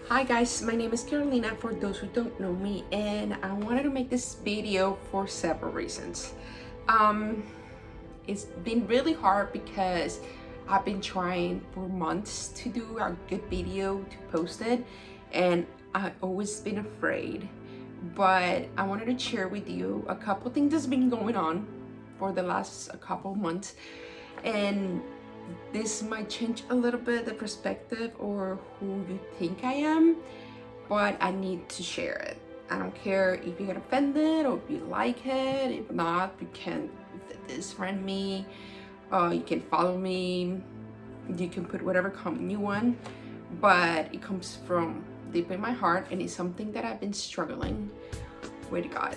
Hi guys, my name is Carolina for those who don't know me, and I wanted to make this video for several reasons. Um, it's been really hard because I've been trying for months to do a good video to post it, and I've always been afraid. But I wanted to share with you a couple things that's been going on for the last a couple months, and this might change a little bit the perspective or who you think I am, but I need to share it. I don't care if you get offended or if you like it. If not, you can disfriend me, you can follow me, you can put whatever comment you want, but it comes from deep in my heart and it's something that I've been struggling with God.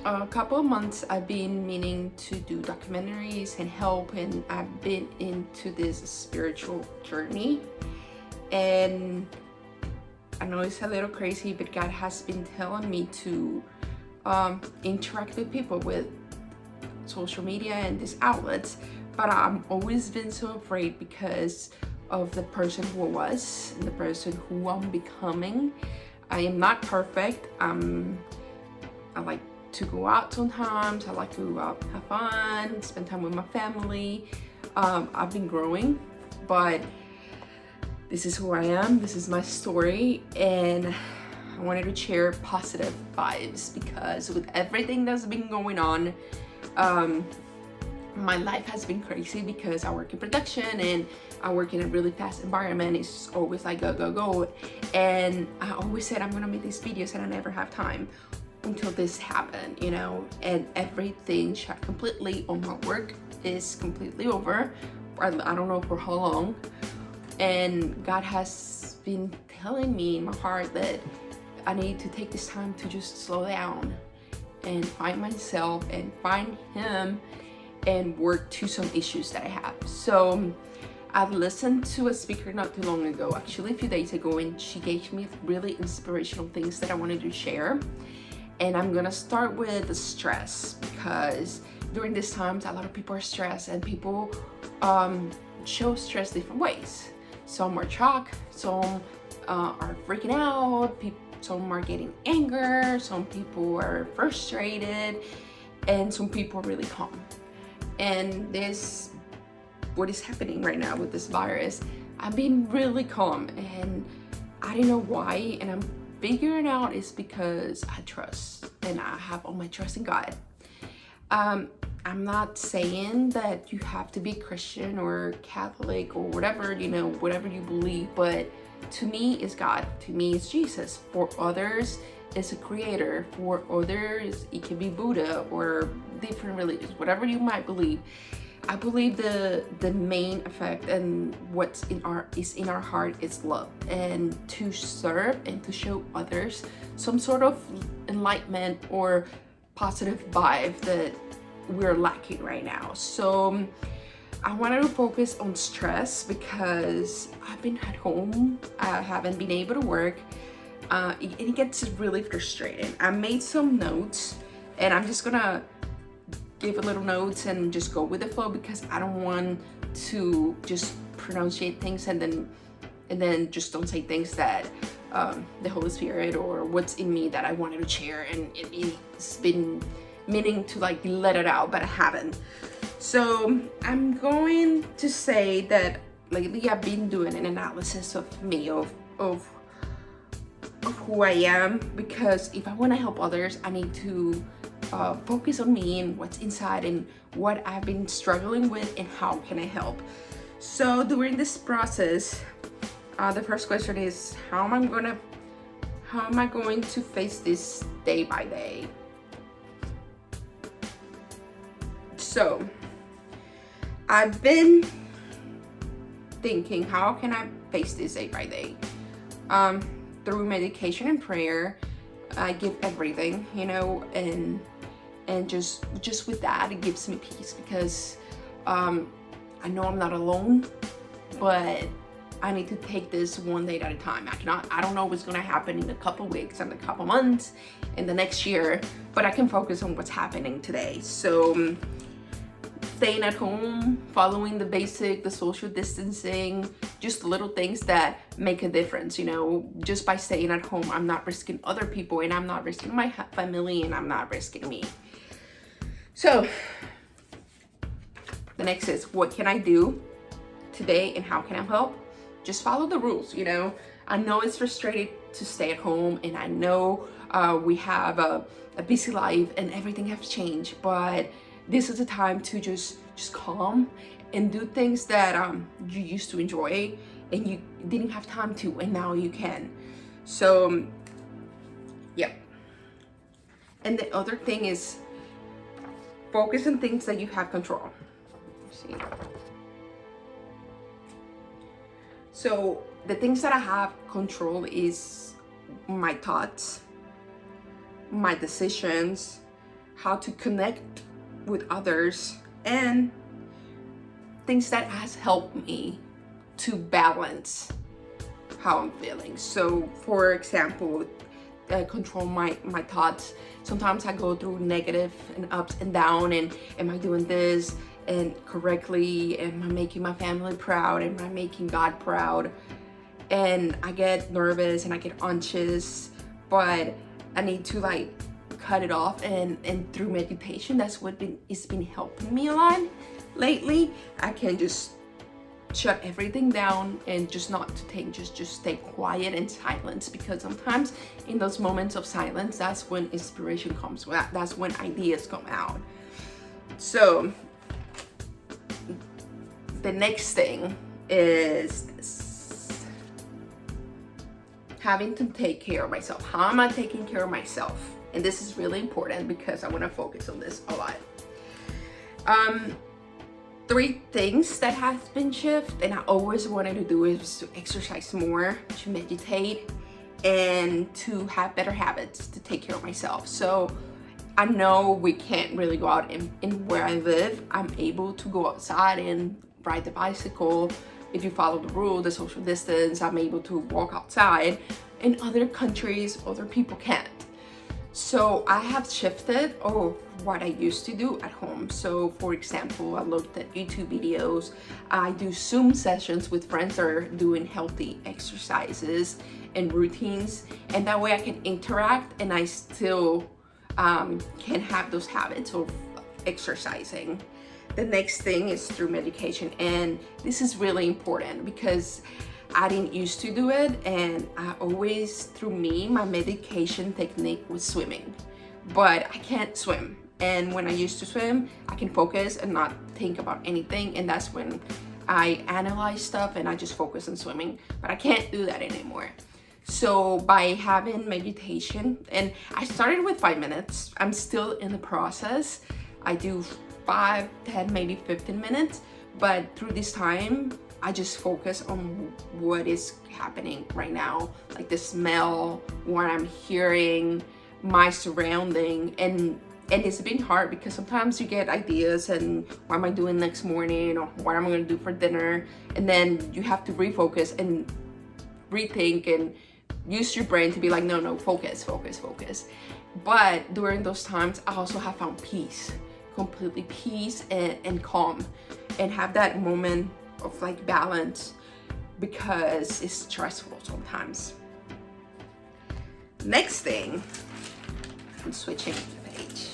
A couple of months I've been meaning to do documentaries and help, and I've been into this spiritual journey, and I know it's a little crazy, but God has been telling me to interact with people with social media and these outlets, but I'm always been so afraid because of the person who I was and the person who I'm becoming. I am not perfect. I like to go out sometimes. I like to have fun, spend time with my family. I've been growing, but this is who I am. This is my story, and I wanted to share positive vibes because with everything that's been going on, my life has been crazy because I work in production and I work in a really fast environment. It's always like go, go, go. And I always said I'm gonna make these videos and I never have time until this happened, you know, and everything shut completely. All my work is completely over. I don't know for how long. And God has been telling me in my heart that I need to take this time to just slow down and find myself and find Him and work to some issues that I have. So I've listened to a speaker not too long ago, actually a few days ago, and she gave me really inspirational things that I wanted to share. And I'm gonna start with the stress, because during these times a lot of people are stressed, and people show stress different ways. Some are shocked, some are freaking out, some are getting anger, some people are frustrated, and some people are really calm. And this, what is happening right now with this virus, I've been really calm, and I don't know why, and I'm figuring out it's because I trust, and I have all my trust in God. I'm not saying that you have to be Christian or Catholic or whatever, you know, whatever you believe, but to me it's God, to me it's Jesus. For others it's a creator, for others it can be Buddha or different religions, whatever you might believe. I believe the main effect and what's in our heart is love, and to serve and to show others some sort of enlightenment or positive vibe that we're lacking right now. So I wanted to focus on stress because I've been at home, I haven't been able to work, and it gets really frustrating. I made some notes, and I'm just gonna give a little notes and just go with the flow, because I don't want to just pronunciate things and then just don't say things that the Holy Spirit or what's in me that I wanted to share, and it's been meaning to like let it out, but I haven't. So I'm going to say that lately I've been doing an analysis of me, of who I am, because if I want to help others, I need to focus on me and what's inside and what I've been struggling with and how can I help. So during this process, the first question is, how am I going to face this day by day? So I've been thinking, how can I face this day by day? Through meditation and prayer. I give everything, you know, and just with that, it gives me peace, because I know I'm not alone, but I need to take this one day at a time. I don't know what's gonna happen in a couple weeks and a couple months in the next year, but I can focus on what's happening today. So staying at home, following the social distancing, just little things that make a difference, you know. Just by staying at home, I'm not risking other people, and I'm not risking my family, and I'm not risking me. So the next is, what can I do today and how can I help? Just follow the rules, you know. I know it's frustrating to stay at home, and I know we have a busy life and everything has changed, but this is a time to just calm and do things that you used to enjoy and you didn't have time to, and now you can. So yeah. And the other thing is, focus on things that you have control. See, so the things that I have control is my thoughts, my decisions, how to connect with others, and things that has helped me to balance how I'm feeling. So for example, control my thoughts. Sometimes I go through negative and ups and down, and am I doing this and correctly? Am I making my family proud? Am I making God proud? And I get nervous and I get anxious, but I need to like cut it off, and through meditation, that's what it's been helping me a lot lately. I can just shut everything down and just not to think, just stay quiet and silence, because sometimes in those moments of silence, that's when inspiration comes, that's when ideas come out. So the next thing is this: having to take care of myself. How am I taking care of myself? And this is really important because I want to focus on this a lot. 3 things that has been shifted and I always wanted to do is to exercise more, to meditate, and to have better habits to take care of myself. So I know we can't really go out in where I live. I'm able to go outside and ride the bicycle. If you follow the rule, the social distance, I'm able to walk outside. In other countries, other people can't. So I have shifted what I used to do at home. So for example, I looked at YouTube videos. I do Zoom sessions with friends that are doing healthy exercises and routines. And that way I can interact and I still can have those habits of exercising. The next thing is through medication. And this is really important because I didn't used to do it, and I always, through me, my medication technique was swimming, but I can't swim. And when I used to swim, I can focus and not think about anything, and that's when I analyze stuff and I just focus on swimming, but I can't do that anymore. So by having meditation, and I started with 5 minutes, I'm still in the process. I do 5, 10, maybe 15 minutes, but through this time, I just focus on what is happening right now, like the smell, what I'm hearing, my surrounding, and it's been hard because sometimes you get ideas and what am I doing next morning, or what am I going to do for dinner, and then you have to refocus and rethink and use your brain to be like, no, focus. But during those times, I also have found peace, completely peace and calm, and have that moment of like balance, because it's stressful sometimes. Next thing, I'm switching the page,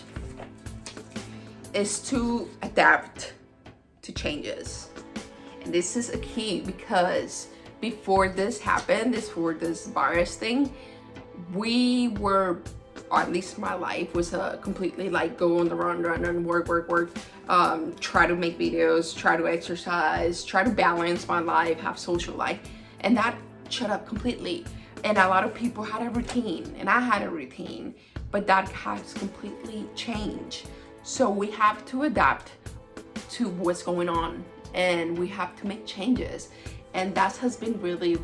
is to adapt to changes. And this is a key because before this happened, before this virus thing, we were, or at least my life was completely like go on the run and work, try to make videos, try to exercise, try to balance my life, have social life, and that shut up completely. And a lot of people had a routine, and I had a routine, but that has completely changed. So we have to adapt to what's going on, and we have to make changes, and that has been really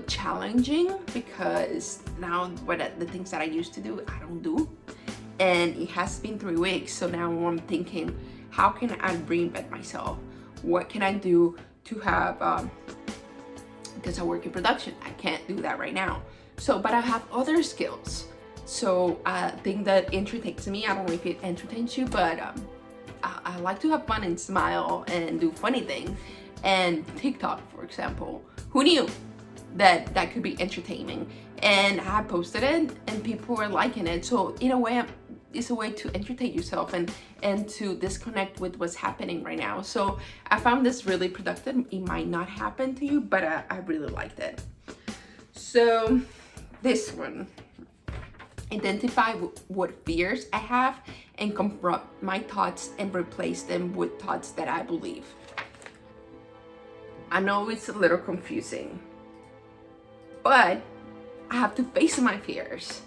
challenging, because now the things that I used to do, I don't do. And it has been 3 weeks, so now I'm thinking, how can I reinvent myself? What can I do to have, because I work in production, I can't do that right now. So, but I have other skills. So I think that entertains me. I don't know if it entertains you, but I like to have fun and smile and do funny things. And TikTok, for example, who knew that that could be entertaining? And I posted it and people were liking it. So in a way, it's a way to entertain yourself and to disconnect with what's happening right now. So I found this really productive. It might not happen to you, but I really liked it. So this one, identify what fears I have and confront my thoughts and replace them with thoughts that I believe. I know it's a little confusing, but I have to face my fears.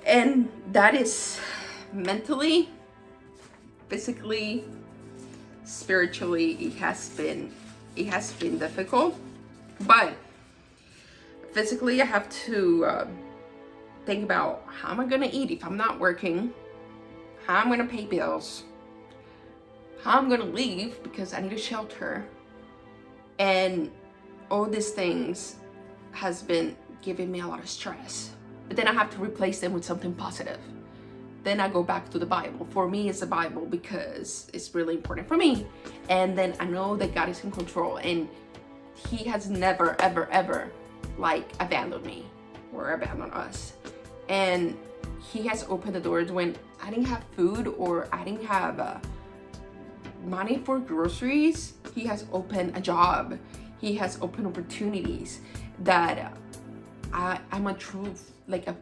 And that is mentally, physically, spiritually, it has been difficult. But physically, I have to think about how am I gonna eat if I'm not working, how I'm gonna pay bills, how I'm gonna leave because I need a shelter. And all these things has been giving me a lot of stress. But then I have to replace them with something positive. Then I go back to the Bible. For me, it's the Bible because it's really important for me. And then I know that God is in control and He has never, ever, ever like abandoned me or abandoned us. And He has opened the doors when I didn't have food or I didn't have money for groceries. He has opened a job. He has opened opportunities that I'm a true, like a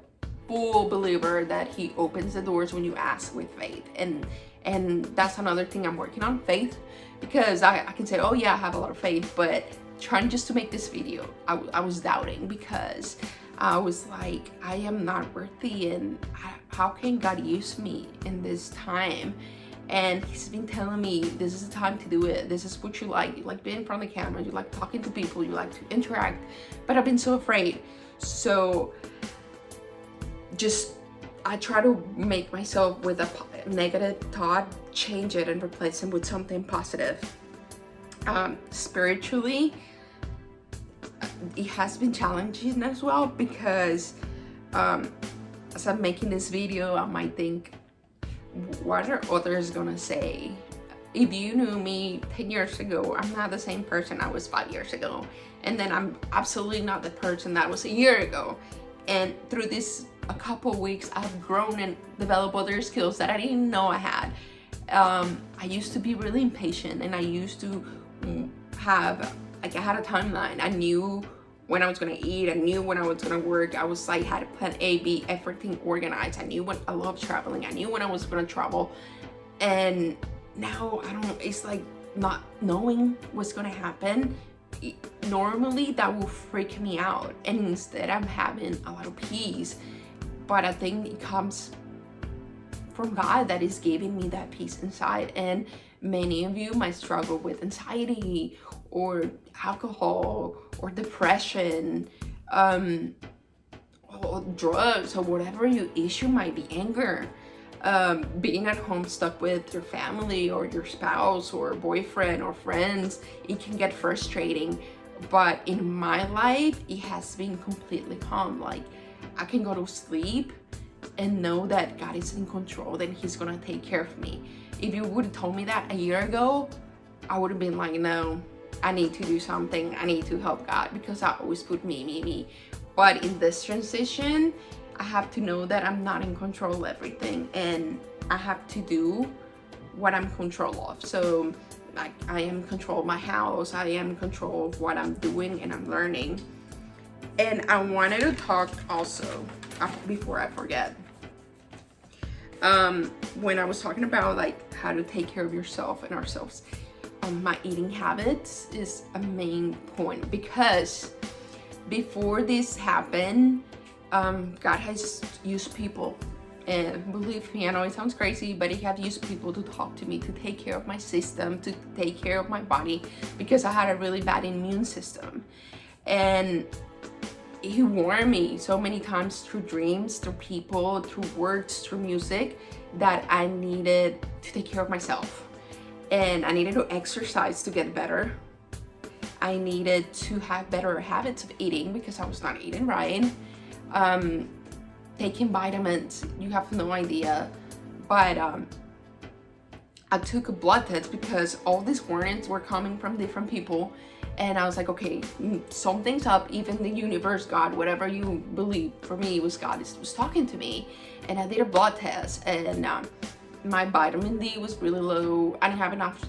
full believer that He opens the doors when you ask with faith. And that's another thing I'm working on, faith, because I can say, oh yeah, I have a lot of faith, but trying just to make this video, I was doubting because I was like, I am not worthy and how can God use me in this time? And He's been telling me this is the time to do it. This is what you like being in front of the camera, you like talking to people, you like to interact, but I've been so afraid. So I try to make myself with a negative thought, change it and replace it with something positive. Spiritually, it has been challenging as well because as I'm making this video, I might think, what are others gonna say? If you knew me 10 years ago, I'm not the same person I was 5 years ago. And then I'm absolutely not the person that was a year ago. And through this a couple weeks, I've grown and developed other skills that I didn't know I had. I used to be really impatient and I used to have, like I had a timeline. I knew when I was gonna eat, I knew when I was gonna work. I was like, had a plan A, B, everything organized. I knew when I love traveling. I knew when I was gonna travel. And now it's like not knowing what's gonna happen. Normally that will freak me out. And instead I'm having a lot of peace. But I think it comes from God that is giving me that peace inside. And many of you might struggle with anxiety or alcohol or depression, or drugs, or whatever your issue might be, anger, being at home stuck with your family or your spouse or boyfriend or friends. It can get frustrating, but in my life it has been completely calm. Like I can go to sleep and know that God is in control, that He's gonna take care of me. If you would have told me that a year ago, I would have been like, no, I need to do something. I need to help God, because I always put me. But in this transition, I have to know that I'm not in control of everything and I have to do what I'm in control of. So like I am in control of my house, I am in control of what I'm doing and I'm learning. And I wanted to talk also, before I forget, when I was talking about like how to take care of yourself and ourselves, my eating habits is a main point, because before this happened, God has used people, and believe me, I know it sounds crazy, but He have used people to talk to me, to take care of my system, to take care of my body, because I had a really bad immune system. And He warned me so many times through dreams, through people, through words, through music, that I needed to take care of myself. And I needed to exercise to get better. I needed to have better habits of eating because I was not eating right. Taking vitamins, you have no idea. But I took a blood test because all these warnings were coming from different people. And I was like, okay, something's up. Even the universe, God, whatever you believe, for me, it was God was talking to me. And I did a blood test, and my vitamin D was really low. I didn't have enough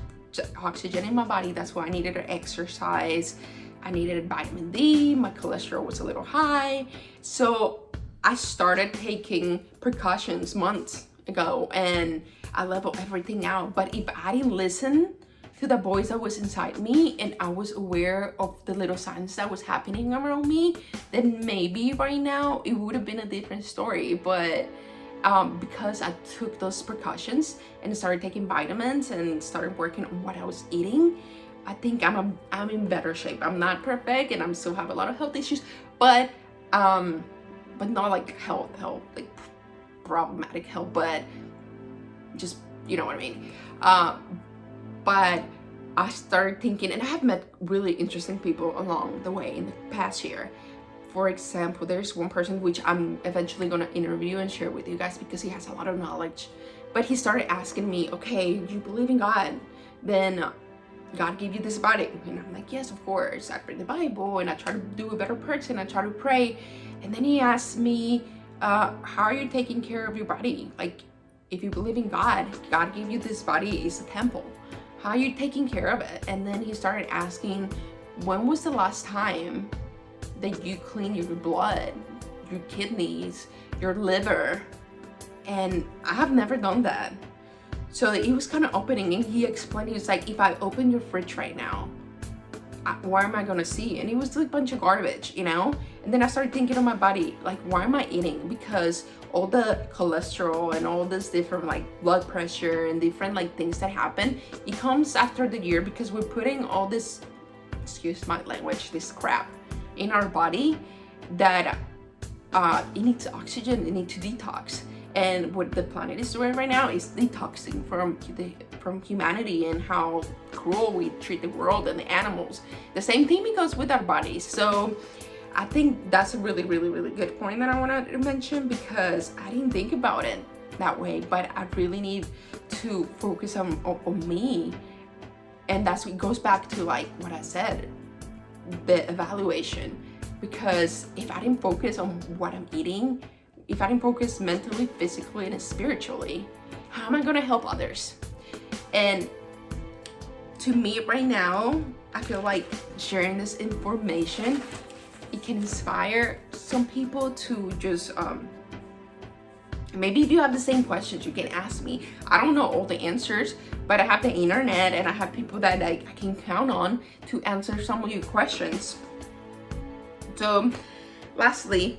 oxygen in my body. That's why I needed to exercise. I needed vitamin D. My cholesterol was a little high. So I started taking precautions months ago, and I leveled everything out. But if I didn't listen to the voice that was inside me, and I was aware of the little signs that was happening around me, then maybe right now it would have been a different story. But because I took those precautions and started taking vitamins and started working on what I was eating, I think I'm in better shape. I'm not perfect, and I still have a lot of health issues, but not like health, like problematic health, but just, you know what I mean. But I started thinking, and I have met really interesting people along the way in the past year. For example, there's one person which I'm eventually gonna interview and share with you guys because he has a lot of knowledge. But he started asking me, okay, do you believe in God? Then God gave you this body. And I'm like, yes, of course. I read the Bible, and I try to do a better person. I try to pray. And then he asked me, how are you taking care of your body? Like, if you believe in God, God gave you this body, it's a temple. How are you taking care of it? And then he started asking, when was the last time that you clean your blood, your kidneys, your liver? And I have never done that. So he was kind of opening, and he explained, he was like, if I open your fridge right now, what am I gonna see? And it was like a bunch of garbage, you know? And then I started thinking of my body, like, why am I eating? Because all the cholesterol and all this different like blood pressure and different like things that happen, it comes after the year because we're putting all this, excuse my language, this crap in our body that it needs oxygen, it needs to detox. And what the planet is doing right now is detoxing from humanity and how cruel we treat the world and the animals. The same thing goes with our bodies. So I think that's a really, really, really good point that I want to mention, because I didn't think about it that way, but I really need to focus on me. And that's what goes back to like what I said, the evaluation. Because if I didn't focus on what I'm eating, if I didn't focus mentally, physically, and spiritually, how am I gonna help others? And to me right now, I feel like sharing this information, it can inspire some people to just, maybe if you have the same questions, you can ask me. I don't know all the answers, but I have the internet, and I have people that I can count on to answer some of your questions. So lastly,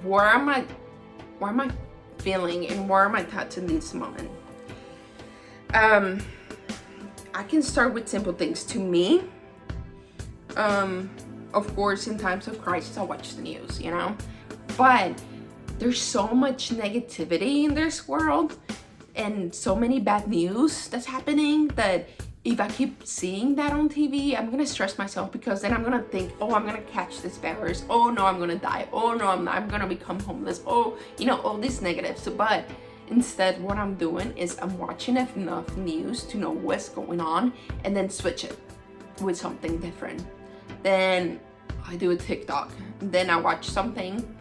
what am I feeling, and what are my thoughts in this moment? I can start with simple things. To me, of course, in times of crisis, I watch the news, you know, but there's so much negativity in this world and so many bad news that's happening that if I keep seeing that on TV, I'm gonna stress myself, because then I'm gonna think, oh, I'm gonna catch this virus. Oh no, I'm gonna die. Oh no, I'm gonna become homeless. Oh, you know, all these negatives. But instead, what I'm doing is I'm watching enough news to know what's going on, and then switch it with something different. Then I do a TikTok. Then I watch something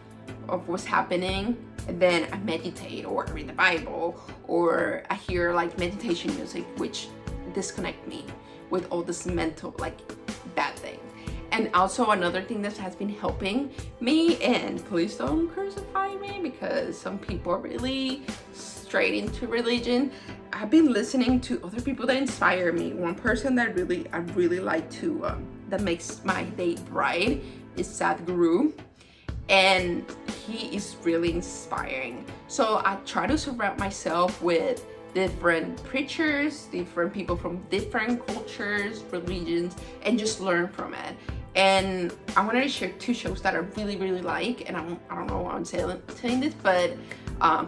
of what's happening, and then I meditate or read the Bible, or I hear like meditation music, which disconnect me with all this mental like bad thing. And also another thing that has been helping me, and please don't crucify me because some people are really straight into religion, I've been listening to other people that inspire me. One person that I really like to that makes my day bright is Sadhguru, and he is really inspiring. So I try to surround myself with different preachers, different people from different cultures, religions, and just learn from it. And I wanted to share 2 shows that I really, really like, and I don't know why I'm saying this, but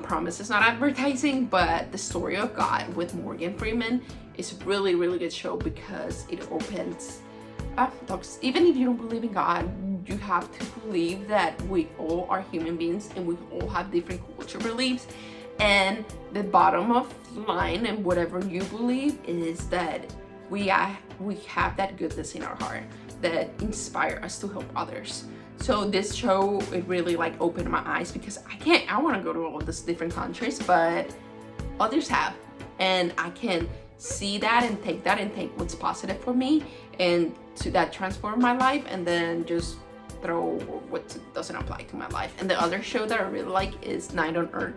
promise it's not advertising, but The Story of God with Morgan Freeman is a really, really good show, because it opens talks, even if you don't believe in God, you have to believe that we all are human beings and we all have different culture beliefs. And the bottom of line, and whatever you believe, is that we have that goodness in our heart that inspire us to help others. So this show, it really like opened my eyes, because I want to go to all these different countries, but others have, and I can see that and take what's positive for me, and to that transform my life, and then just throw what doesn't apply to my life. And the other show that I really like is Night on Earth,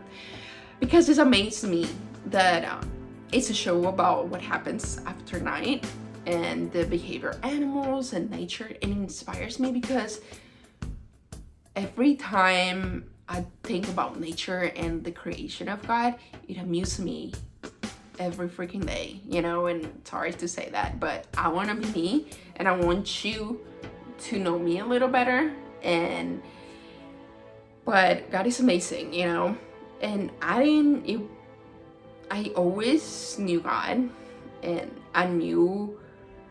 because it's amazed me that it's a show about what happens after night and the behavior of animals and nature. It inspires me because every time I think about nature and the creation of God, it amuses me every freaking day, you know. And sorry to say that, but I want to be me, and I want you to know me a little better. But God is amazing, you know. And I always knew God, and I knew,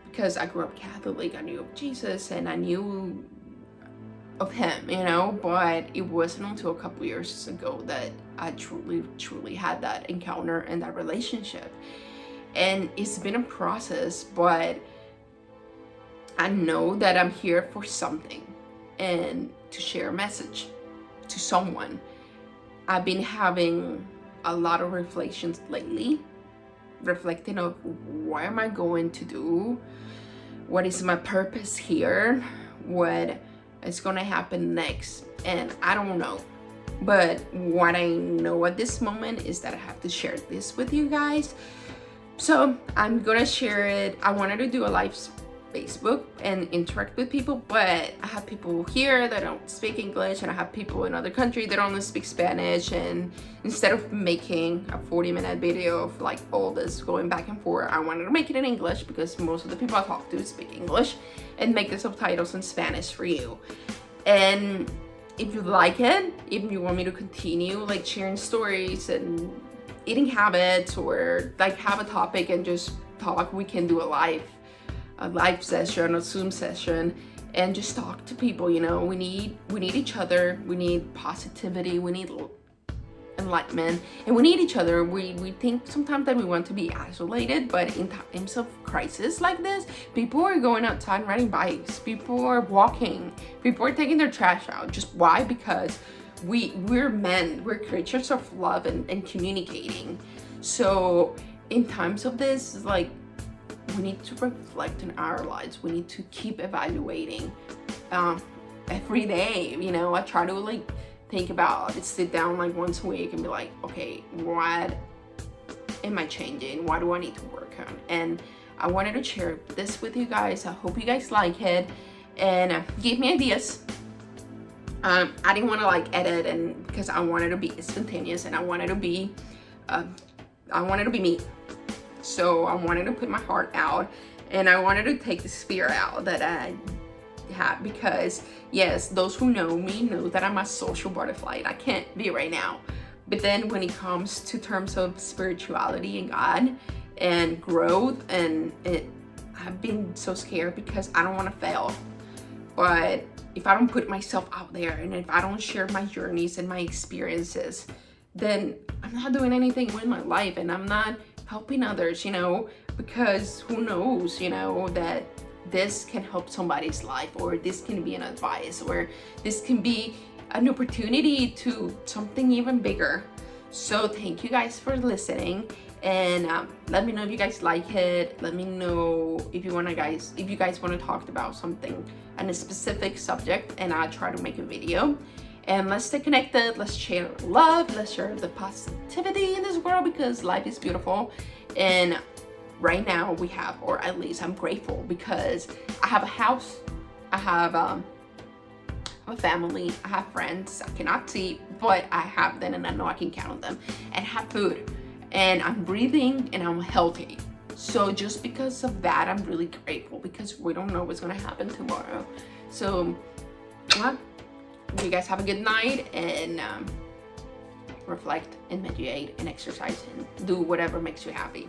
because I grew up Catholic, I knew of Jesus and I knew of him, you know. But it wasn't until a couple years ago that I truly had that encounter and that relationship. And it's been a process, but I know that I'm here for something, and to share a message to someone. I've been having a lot of reflections lately, reflecting of what am I going to do? What is my purpose here? What is gonna happen next? And I don't know. But what I know at this moment is that I have to share this with you guys. So I'm gonna share it. I wanted to do a live Facebook and interact with people, but I have people here that don't speak English, and I have people in other countries that only speak Spanish. And instead of making a 40-minute video of like all this going back and forth, I wanted to make it in English, because most of the people I talk to speak English, and make the subtitles in Spanish for you. And if you like it, if you want me to continue like sharing stories and eating habits, or like have a topic and just talk, we can do a live session, a Zoom session, and just talk to people. You know, we need each other, we need positivity, we need enlightenment, and we need each other. We think sometimes that we want to be isolated, but in times of crisis like this, people are going outside and riding bikes, people are walking, people are taking their trash out. Just why? Because we're men, we're creatures of love and communicating. So in times of this, like, we need to reflect on our lives. We need to keep evaluating every day. You know, I try to like think about it, sit down like once a week and be like, okay, what am I changing? What do I need to work on? And I wanted to share this with you guys. I hope you guys like it, and give me ideas. I didn't want to like edit, and because I wanted to be spontaneous, and I wanted to be me. So I wanted to put my heart out, and I wanted to take this fear out that I had, because yes, those who know me know that I'm a social butterfly. I can't be right now. But then when it comes to terms of spirituality and God and growth, and I've been so scared because I don't want to fail. But if I don't put myself out there, and if I don't share my journeys and my experiences, then I'm not doing anything with my life, and I'm not helping others, you know, because who knows, you know, that this can help somebody's life, or this can be an advice, or this can be an opportunity to something even bigger. So thank you guys for listening, and let me know if you guys like it. Let me know if you guys want to talk about something on a specific subject, and I'll try to make a video. And let's stay connected, let's share love, let's share the positivity in this world, because life is beautiful. And right now we have, or at least I'm grateful, because I have a house, I have a family, I have friends I cannot see, but I have them, and I know I can count on them, and have food, and I'm breathing, and I'm healthy. So just because of that, I'm really grateful, because we don't know what's gonna happen tomorrow. So you guys have a good night, and reflect and meditate and exercise and do whatever makes you happy.